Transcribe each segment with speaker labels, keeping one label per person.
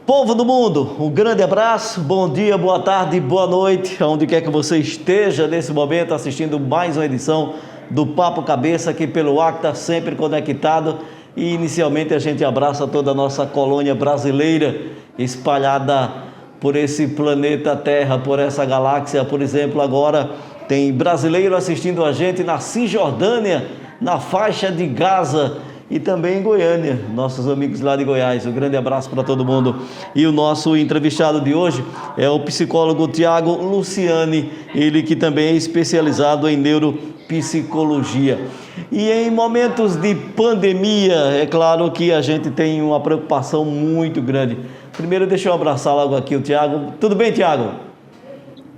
Speaker 1: Povo do mundo, um grande abraço, bom dia, boa tarde, boa noite, aonde quer que você esteja nesse momento assistindo mais uma edição do Papo Cabeça aqui pelo Acta, sempre conectado. E inicialmente a gente abraça toda a nossa colônia brasileira espalhada por esse planeta Terra, por essa galáxia. Por exemplo, agora tem brasileiro assistindo a gente na Cisjordânia, na faixa de Gaza e também em Goiânia, nossos amigos lá de Goiás. Um grande abraço para todo mundo. E o nosso entrevistado de hoje é o psicólogo Tiago Luciani, ele que também é especializado em neuropsicologia. E em momentos de pandemia, é claro que a gente tem uma preocupação muito grande. Primeiro, deixa eu abraçar logo aqui o Tiago. Tudo bem, Tiago?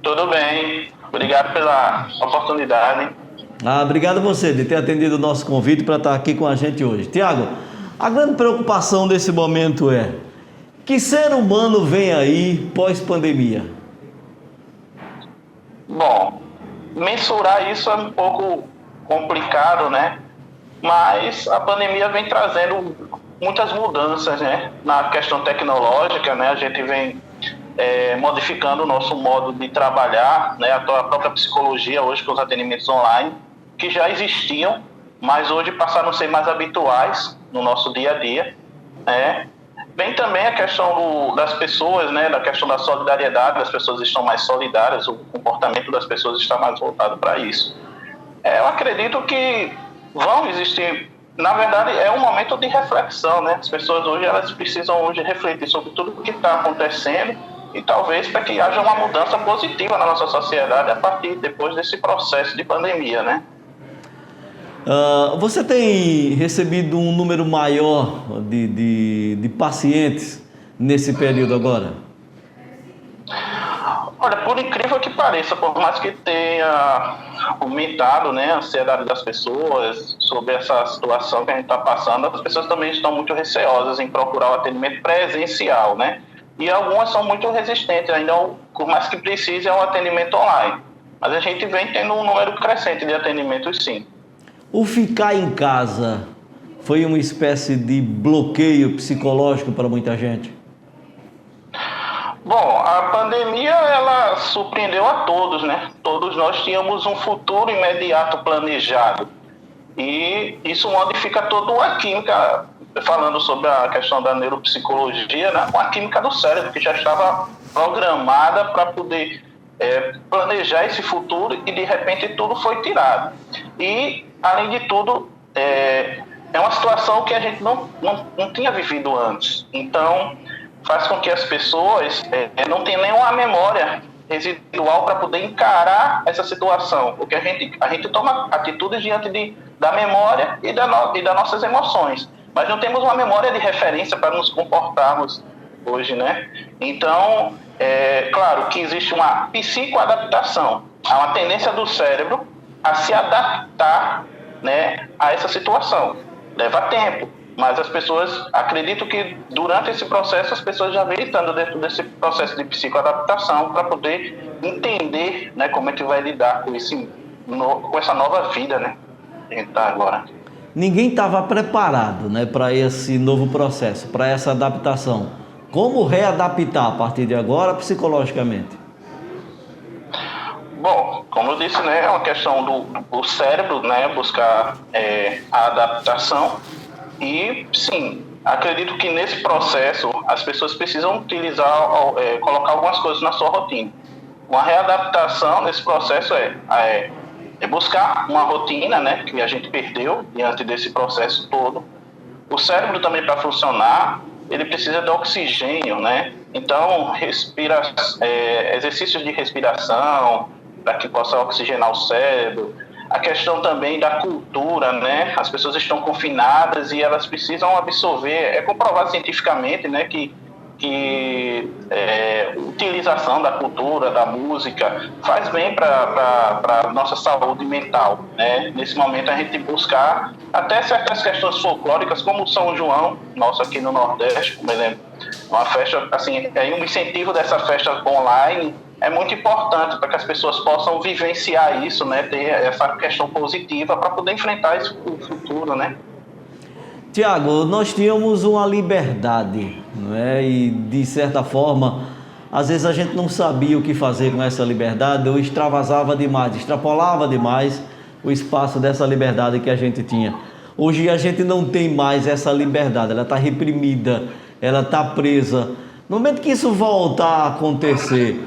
Speaker 2: Tudo bem, obrigado pela oportunidade.
Speaker 1: Obrigado a você de ter atendido o nosso convite para estar aqui com a gente hoje. Tiago, a grande preocupação desse momento é: que ser humano vem aí pós-pandemia?
Speaker 2: Bom, mensurar isso é um pouco complicado, né? Mas a pandemia vem trazendo muitas mudanças, né? Na questão tecnológica, né? A gente vem modificando o nosso modo de trabalhar, né? A própria psicologia hoje com os atendimentos online, que já existiam, mas hoje passaram a ser mais habituais no nosso dia a dia, né? Vem também a questão das pessoas, né? Da questão da solidariedade, as pessoas estão mais solidárias, o comportamento das pessoas está mais voltado para isso. Eu acredito que vão existir, na verdade, é um momento de reflexão, né? As pessoas hoje, elas precisam hoje refletir sobre tudo o que está acontecendo e talvez para que haja uma mudança positiva na nossa sociedade a partir depois desse processo de pandemia, né?
Speaker 1: Você tem recebido um número maior de pacientes nesse período agora?
Speaker 2: Olha, por incrível que pareça, por mais que tenha aumentado, né, a ansiedade das pessoas sobre essa situação que a gente está passando, as pessoas também estão muito receosas em procurar o atendimento presencial, né? E algumas são muito resistentes, ainda, por mais que precise, é um atendimento online. Mas a gente vem tendo um número crescente de atendimentos, sim.
Speaker 1: O ficar em casa foi uma espécie de bloqueio psicológico para muita gente?
Speaker 2: Bom, a pandemia, ela surpreendeu a todos, né? Todos nós tínhamos um futuro imediato planejado. E isso modifica toda a química, falando sobre a questão da neuropsicologia, né? A química do cérebro, que já estava programada para poder planejar esse futuro e, de repente, tudo foi tirado. E, além de tudo, é uma situação que a gente não tinha vivido antes. Então, faz com que as pessoas não tenham nenhuma memória residual para poder encarar essa situação, porque a gente toma atitudes diante da memória e das nossas emoções, mas não temos uma memória de referência para nos comportarmos hoje, né? Então, claro que existe uma psicoadaptação, há uma tendência do cérebro a se adaptar, né, a essa situação. Leva tempo, mas as pessoas, acredito que durante esse processo as pessoas já vêm estando dentro desse processo de psicoadaptação para poder entender, né, como é que vai lidar com essa nova vida, né, que a gente está agora.
Speaker 1: Ninguém estava preparado, né, para esse novo processo, para essa adaptação. Como readaptar a partir de agora psicologicamente?
Speaker 2: Bom, como eu disse, né, é uma questão do cérebro, né, buscar a adaptação. E, sim, acredito que nesse processo as pessoas precisam colocar algumas coisas na sua rotina. Uma readaptação nesse processo é buscar uma rotina, né, que a gente perdeu diante desse processo todo. O cérebro também, para funcionar, ele precisa de oxigênio, né? Então, exercícios de respiração para que possa oxigenar o cérebro. A questão também da cultura, né? As pessoas estão confinadas e elas precisam absorver. É comprovado cientificamente, né, que utilização da cultura, da música, faz bem para a nossa saúde mental, né? Nesse momento a gente buscar até certas questões folclóricas, como o São João, nosso aqui no Nordeste, por exemplo, uma festa, assim, um incentivo dessa festa online, é muito importante para que as pessoas possam vivenciar isso, né? Ter essa questão positiva para poder enfrentar isso no futuro, né?
Speaker 1: Tiago, nós tínhamos uma liberdade, não é? E de certa forma, às vezes a gente não sabia o que fazer com essa liberdade, ou extravasava demais, extrapolava demais o espaço dessa liberdade que a gente tinha. Hoje a gente não tem mais essa liberdade, ela está reprimida, ela está presa. No momento que isso voltar a acontecer,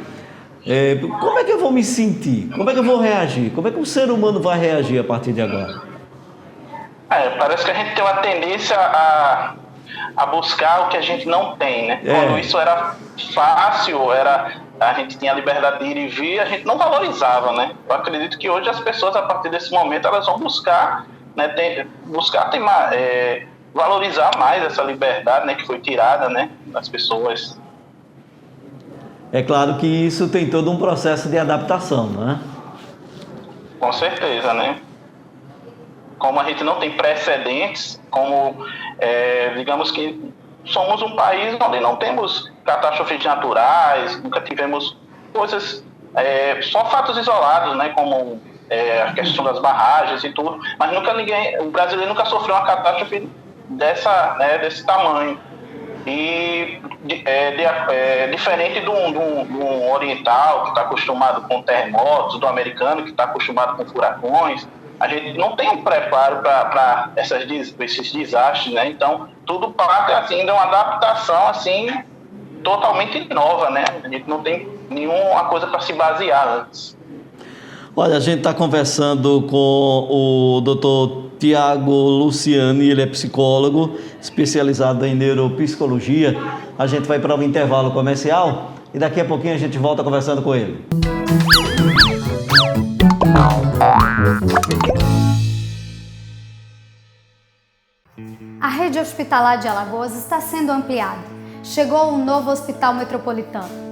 Speaker 1: como é que eu vou me sentir? Como é que eu vou reagir? Como é que o ser humano vai reagir a partir de agora?
Speaker 2: Parece que a gente tem uma tendência a buscar o que a gente não tem, né? Quando isso era fácil, a gente tinha a liberdade de ir e vir, a gente não valorizava, né? Eu acredito que hoje as pessoas, a partir desse momento, elas vão buscar, né, valorizar mais essa liberdade, né, que foi tirada, né, das pessoas.
Speaker 1: É claro que isso tem todo um processo de adaptação, não é?
Speaker 2: Com certeza, né? Como a gente não tem precedentes, digamos que somos um país onde não temos catástrofes naturais, nunca tivemos coisas, só fatos isolados, né, como a questão das barragens e tudo, mas o brasileiro nunca sofreu uma catástrofe desse tamanho. E diferente do oriental, que está acostumado com terremotos, do americano, que está acostumado com furacões, a gente não tem um preparo para esses desastres, né? Então, tudo parte assim, de uma adaptação assim, totalmente nova, né? A gente não tem nenhuma coisa para se basear antes.
Speaker 1: Olha, a gente está conversando com o Dr. Tiago Luciani, ele é psicólogo, especializado em neuropsicologia. A gente vai para um intervalo comercial e daqui a pouquinho a gente volta conversando com ele.
Speaker 3: A rede hospitalar de Alagoas está sendo ampliada. Chegou um novo hospital metropolitano.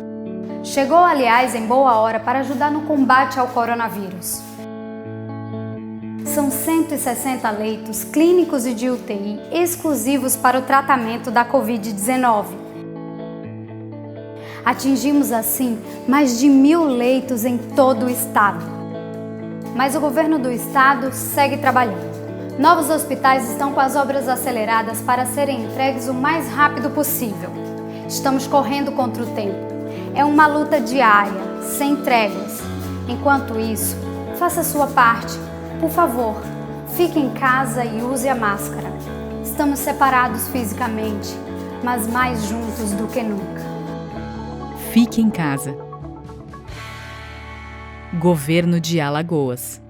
Speaker 3: Chegou, aliás, em boa hora para ajudar no combate ao coronavírus. São 160 leitos clínicos e de UTI exclusivos para o tratamento da Covid-19. Atingimos, assim, mais de 1.000 leitos em todo o estado. Mas o governo do estado segue trabalhando. Novos hospitais estão com as obras aceleradas para serem entregues o mais rápido possível. Estamos correndo contra o tempo. É uma luta diária, sem tréguas. Enquanto isso, faça a sua parte. Por favor, fique em casa e use a máscara. Estamos separados fisicamente, mas mais juntos do que nunca.
Speaker 4: Fique em casa. Governo de Alagoas.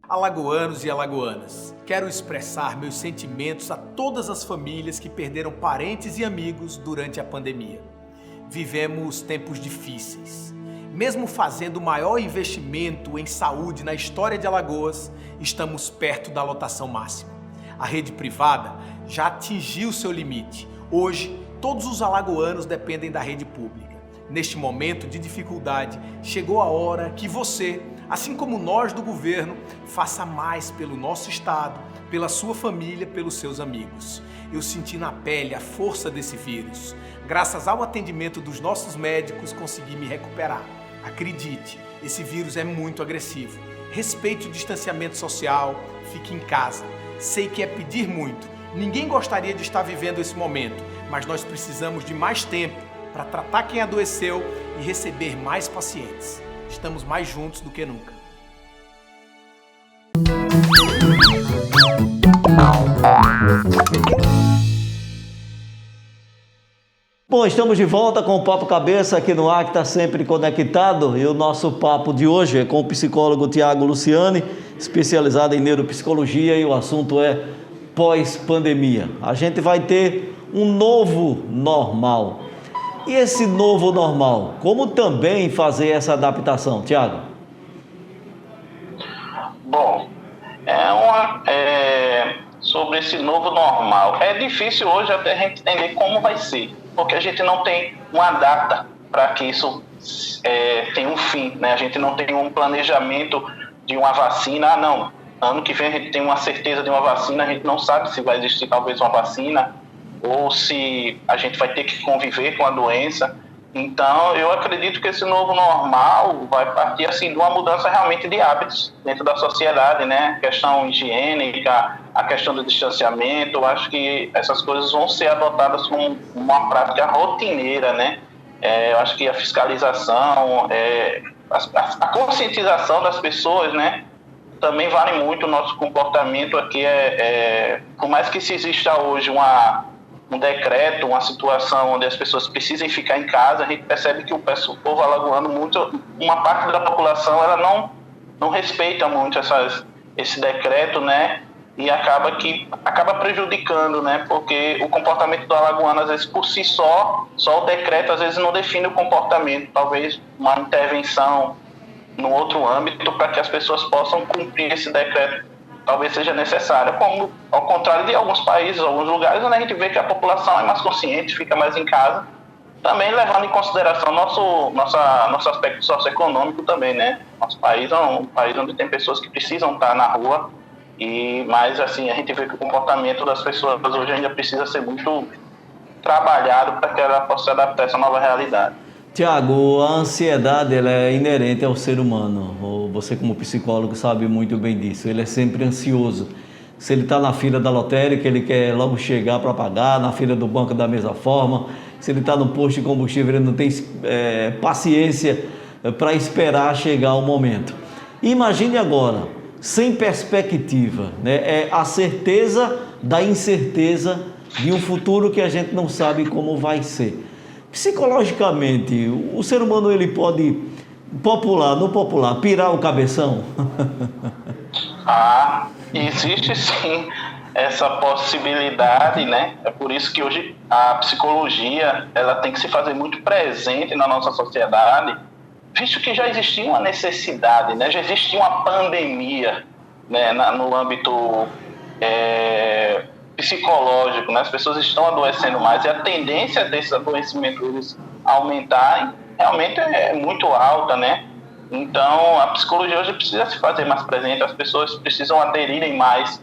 Speaker 5: Alagoanos e alagoanas, quero expressar meus sentimentos a todas as famílias que perderam parentes e amigos durante a pandemia. Vivemos tempos difíceis. Mesmo fazendo o maior investimento em saúde na história de Alagoas, estamos perto da lotação máxima. A rede privada já atingiu seu limite. Hoje, todos os alagoanos dependem da rede pública. Neste momento de dificuldade, chegou a hora que você, assim como nós do governo, faça mais pelo nosso estado, pela sua família, pelos seus amigos. Eu senti na pele a força desse vírus. Graças ao atendimento dos nossos médicos, consegui me recuperar. Acredite, esse vírus é muito agressivo. Respeite o distanciamento social, fique em casa. Sei que é pedir muito. Ninguém gostaria de estar vivendo esse momento, mas nós precisamos de mais tempo para tratar quem adoeceu e receber mais pacientes. Estamos mais juntos do que nunca.
Speaker 1: Bom, estamos de volta com o Papo Cabeça aqui no ar, que está sempre conectado. E o nosso papo de hoje é com o psicólogo Tiago Luciani, especializado em neuropsicologia, e o assunto é pós-pandemia. A gente vai ter um novo normal. E esse novo normal, como também fazer essa adaptação, Tiago?
Speaker 2: Bom, sobre esse novo normal, é difícil hoje até a gente entender como vai ser, porque a gente não tem uma data para que isso tenha um fim, né? A gente não tem um planejamento de uma vacina. Não, ano que vem a gente tem uma certeza de uma vacina, a gente não sabe se vai existir talvez uma vacina. ou se a gente vai ter que conviver com a doença. Então, eu acredito que esse novo normal vai partir assim de uma mudança realmente de hábitos dentro da sociedade, né? A questão higiênica, a questão do distanciamento, eu acho que essas coisas vão ser adotadas como uma prática rotineira, né? Eu acho que a fiscalização, a conscientização das pessoas, né? Também vale muito. O nosso comportamento aqui por mais que se exista hoje um decreto, uma situação onde as pessoas precisem ficar em casa, a gente percebe que o povo alagoano, uma parte da população, ela não respeita muito esse decreto, né? E acaba prejudicando, né? Porque o comportamento do alagoano, às vezes, por si só o decreto, às vezes, não define o comportamento. Talvez uma intervenção no outro âmbito para que as pessoas possam cumprir esse decreto talvez seja necessária, como ao contrário de alguns países, alguns lugares, onde a gente vê que a população é mais consciente, fica mais em casa, também levando em consideração nosso aspecto socioeconômico também, né? Nosso país é um país onde tem pessoas que precisam estar na rua, mas assim, a gente vê que o comportamento das pessoas hoje ainda precisa ser muito trabalhado para que ela possa se adaptar a essa nova realidade.
Speaker 1: Tiago, a ansiedade ela é inerente ao ser humano. Você, como psicólogo, sabe muito bem disso. Ele é sempre ansioso. Se ele está na fila da lotérica, ele quer logo chegar para pagar, na fila do banco da mesma forma. Se ele está no posto de combustível, ele não tem paciência para esperar chegar o momento. Imagine agora, sem perspectiva, né? É a certeza da incerteza de um futuro que a gente não sabe como vai ser. Psicologicamente, o ser humano ele pode pirar o cabeção?
Speaker 2: Existe sim essa possibilidade, né? É por isso que hoje a psicologia ela tem que se fazer muito presente na nossa sociedade, visto que já existia uma necessidade, né? Já existia uma pandemia, né? No âmbito psicológico, né? As pessoas estão adoecendo mais e a tendência desses adoecimentos aumentarem realmente é muito alta, né? Então, a psicologia hoje precisa se fazer mais presente, as pessoas precisam aderirem mais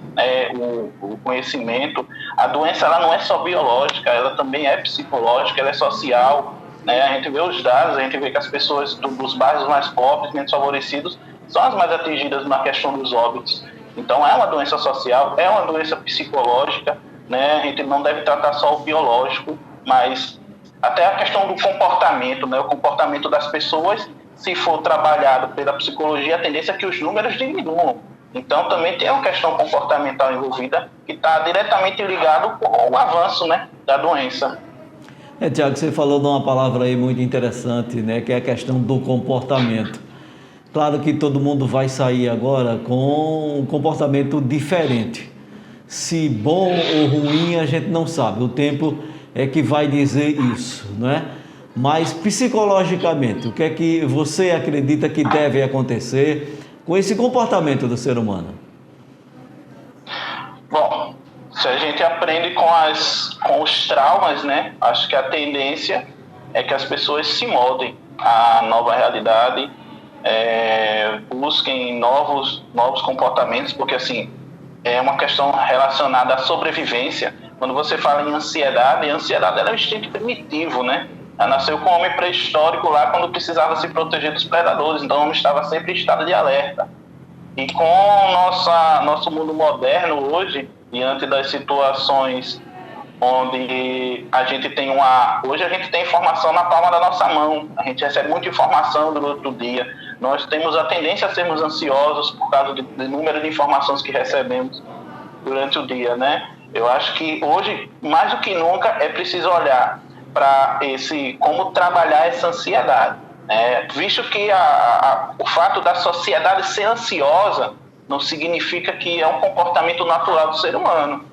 Speaker 2: o conhecimento. A doença ela não é só biológica, ela também é psicológica, ela é social, né? A gente vê os dados, a gente vê que as pessoas dos bairros mais pobres, menos favorecidos, são as mais atingidas na questão dos óbitos. Então, é uma doença social, é uma doença psicológica, né? A gente não deve tratar só o biológico, mas até a questão do comportamento, né? O comportamento das pessoas, se for trabalhado pela psicologia, a tendência é que os números diminuam. Então, também tem uma questão comportamental envolvida que está diretamente ligado com o avanço, né, da doença.
Speaker 1: Tiago, você falou de uma palavra aí muito interessante, né, que é a questão do comportamento. Claro que todo mundo vai sair agora com um comportamento diferente. Se bom ou ruim, a gente não sabe. O tempo é que vai dizer isso, não é? Mas psicologicamente, o que é que você acredita que deve acontecer com esse comportamento do ser humano?
Speaker 2: Bom, se a gente aprende com os traumas, né? Acho que a tendência é que as pessoas se moldem à nova realidade, busquem novos comportamentos, porque assim, é uma questão relacionada à sobrevivência. Quando você fala em ansiedade, a ansiedade ela é um instinto primitivo, né? Ela nasceu com o homem pré-histórico lá quando precisava se proteger dos predadores, então o homem estava sempre em estado de alerta. E com nosso mundo moderno hoje, diante das situações onde a gente tem hoje a gente tem informação na palma da nossa mão, a gente recebe muita informação durante o dia, nós temos a tendência a sermos ansiosos por causa do número de informações que recebemos durante o dia, né? Eu acho que hoje, mais do que nunca, é preciso olhar para como trabalhar essa ansiedade, visto que o fato da sociedade ser ansiosa não significa que é um comportamento natural do ser humano,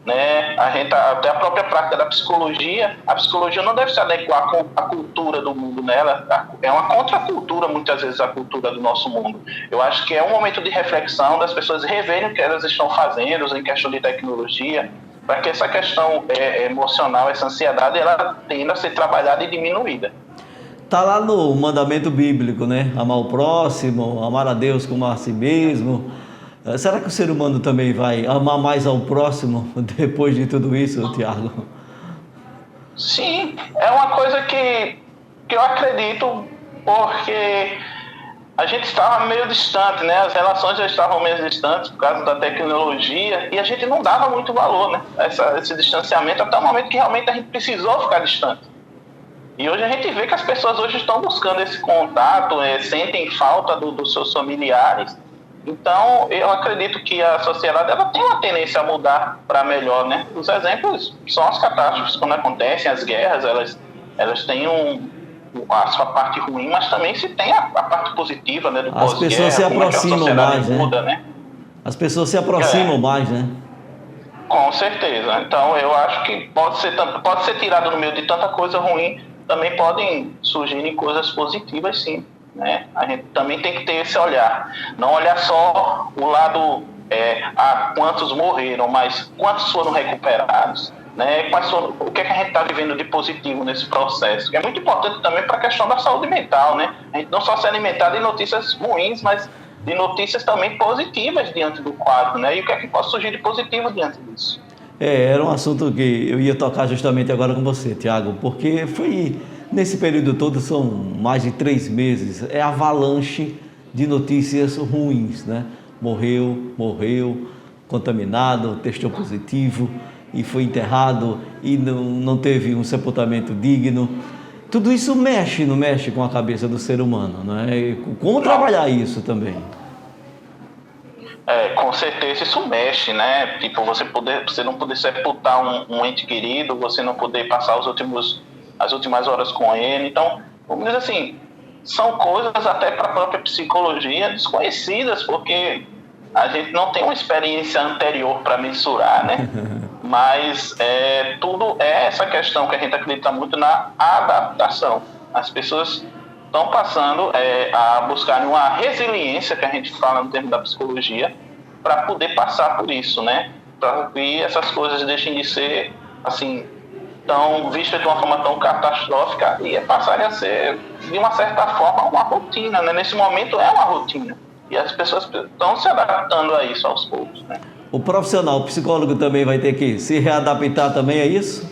Speaker 2: né? Até a própria prática da psicologia, a psicologia não deve se adequar à cultura do mundo, né? Ela é uma contracultura muitas vezes a cultura do nosso mundo. Eu acho que é um momento de reflexão das pessoas reverem o que elas estão fazendo em questão de tecnologia, para que essa questão emocional, essa ansiedade, ela tenda a ser trabalhada e diminuída.
Speaker 1: Está lá no mandamento bíblico, né? Amar o próximo, amar a Deus como a si mesmo. Será que o ser humano também vai amar mais ao próximo depois de tudo isso, Tiago?
Speaker 2: Sim, é uma coisa que eu acredito, porque a gente estava meio distante, né? As relações já estavam meio distantes por causa da tecnologia e a gente não dava muito valor, né? Esse distanciamento até o momento que realmente a gente precisou ficar distante. E hoje a gente vê que as pessoas hoje estão buscando esse contato, sentem falta dos seus familiares. Então, eu acredito que a sociedade ela tem uma tendência a mudar para melhor, né? Os exemplos são as catástrofes quando acontecem, as guerras, elas têm a sua parte ruim, mas também se tem a parte positiva, né, do pós-guerra.
Speaker 1: As pessoas se aproximam mais,
Speaker 2: muda, né?
Speaker 1: As pessoas se aproximam mais, né?
Speaker 2: Com certeza. Então, eu acho que pode ser tirado no meio de tanta coisa ruim, também podem surgir coisas positivas, sim. Né? A gente também tem que ter esse olhar. Não olhar só o lado, quantos morreram, mas quantos foram recuperados. Né? O que é que a gente está vivendo de positivo nesse processo? Que é muito importante também para a questão da saúde mental. Né? A gente não só se alimentar de notícias ruins, mas de notícias também positivas diante do quadro. Né? E o que é que pode surgir de positivo diante disso?
Speaker 1: Era um assunto que eu ia tocar justamente agora com você, Tiago, porque foi nesse período todo, são mais de 3 meses, avalanche de notícias ruins, né? Morreu, contaminado, testou positivo e foi enterrado e não teve um sepultamento digno. Tudo isso não mexe com a cabeça do ser humano, né? Como trabalhar isso também?
Speaker 2: Com certeza isso mexe, né? Tipo, você não poder sepultar um ente querido, você não poder passar as últimas horas com ele. Então, vamos dizer assim, são coisas até para a própria psicologia desconhecidas, porque a gente não tem uma experiência anterior para mensurar, né? Mas tudo é essa questão que a gente acredita muito na adaptação. As pessoas estão passando a buscar uma resiliência, que a gente fala no termo da psicologia, para poder passar por isso, né? Para que essas coisas deixem de ser, assim, tão vistas de uma forma tão catastrófica e passarem a ser, de uma certa forma, uma rotina, né? Nesse momento é uma rotina. E as pessoas estão se adaptando a isso aos poucos, né?
Speaker 1: O profissional, o psicólogo também vai ter que se readaptar também a isso?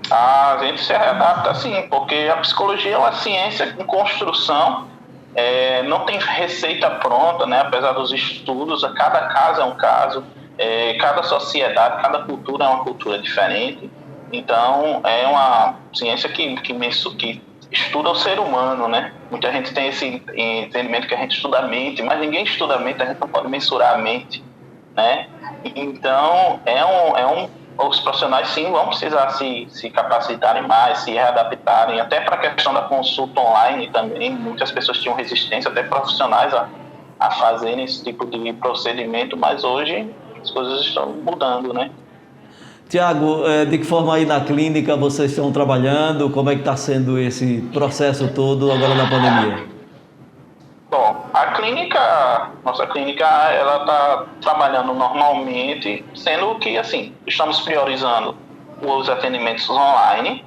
Speaker 2: A gente se adapta sim, porque a psicologia é uma ciência em construção, não tem receita pronta, né? Apesar dos estudos, cada caso é um caso, cada sociedade, cada cultura é uma cultura diferente. Então, é uma ciência que estuda o ser humano, né? Muita gente tem esse entendimento que a gente estuda a mente, mas ninguém estuda a mente, a gente não pode mensurar a mente, né? Então, os profissionais sim vão precisar se capacitarem mais, se readaptarem, até para a questão da consulta online também. Muitas pessoas tinham resistência, até profissionais, a fazerem esse tipo de procedimento, mas hoje as coisas estão mudando, né?
Speaker 1: Tiago, de que forma aí na clínica vocês estão trabalhando? Como é que está sendo esse processo todo agora na pandemia?
Speaker 2: Bom, nossa clínica, ela está trabalhando normalmente, sendo que, assim, estamos priorizando os atendimentos online,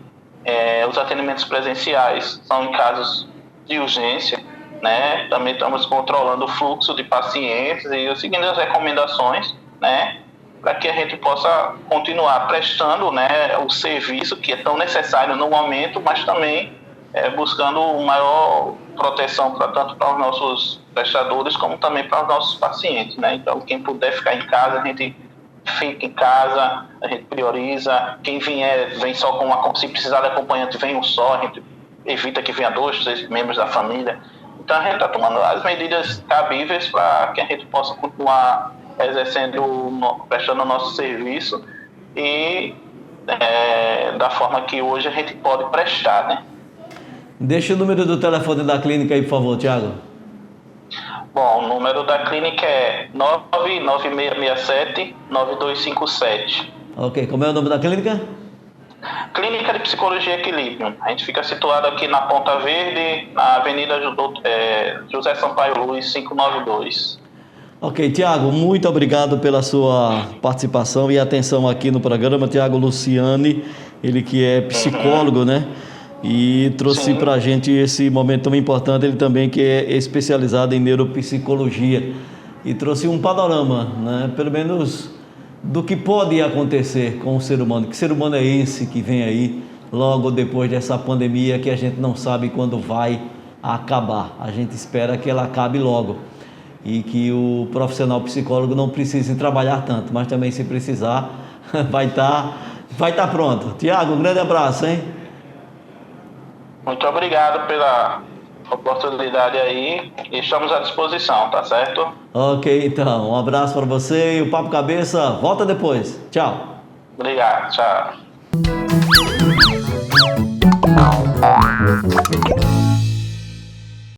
Speaker 2: os atendimentos presenciais são em casos de urgência, né? Também estamos controlando o fluxo de pacientes e seguindo as recomendações, né? Para que a gente possa continuar prestando, né, o serviço que é tão necessário no momento, mas também buscando maior proteção tanto para os nossos prestadores como também para os nossos pacientes, né? Então, quem puder ficar em casa, a gente fica em casa, a gente prioriza. Quem vier, vem só se precisar de acompanhante, vem um só, a gente evita que venha 2, 3 membros da família. Então, a gente está tomando as medidas cabíveis para que a gente possa continuar prestando o nosso serviço e da forma que hoje a gente pode prestar, né?
Speaker 1: Deixa o número do telefone da clínica aí, por favor, Tiago.
Speaker 2: Bom, o número da clínica é 99667-9257.
Speaker 1: Ok, como é o nome da clínica?
Speaker 2: Clínica de Psicologia Equilíbrio. A gente fica situado aqui na Ponta Verde, na Avenida José Sampaio Luz, 592.
Speaker 1: Ok, Tiago, muito obrigado pela sua participação e atenção aqui no programa. Tiago Luciani, ele que é psicólogo, né? E trouxe para a gente esse momento tão importante, ele também que é especializado em neuropsicologia. E trouxe um panorama, né? Pelo menos do que pode acontecer com o ser humano. Que ser humano é esse que vem aí logo depois dessa pandemia que a gente não sabe quando vai acabar. A gente espera que ela acabe logo e que o profissional psicólogo não precise trabalhar tanto, mas também se precisar vai estar pronto. Tiago, um grande abraço, hein?
Speaker 2: Muito obrigado pela oportunidade aí e estamos à disposição, tá certo?
Speaker 1: Ok, então, um abraço para você e o Papo Cabeça volta depois. Tchau.
Speaker 2: Obrigado, tchau.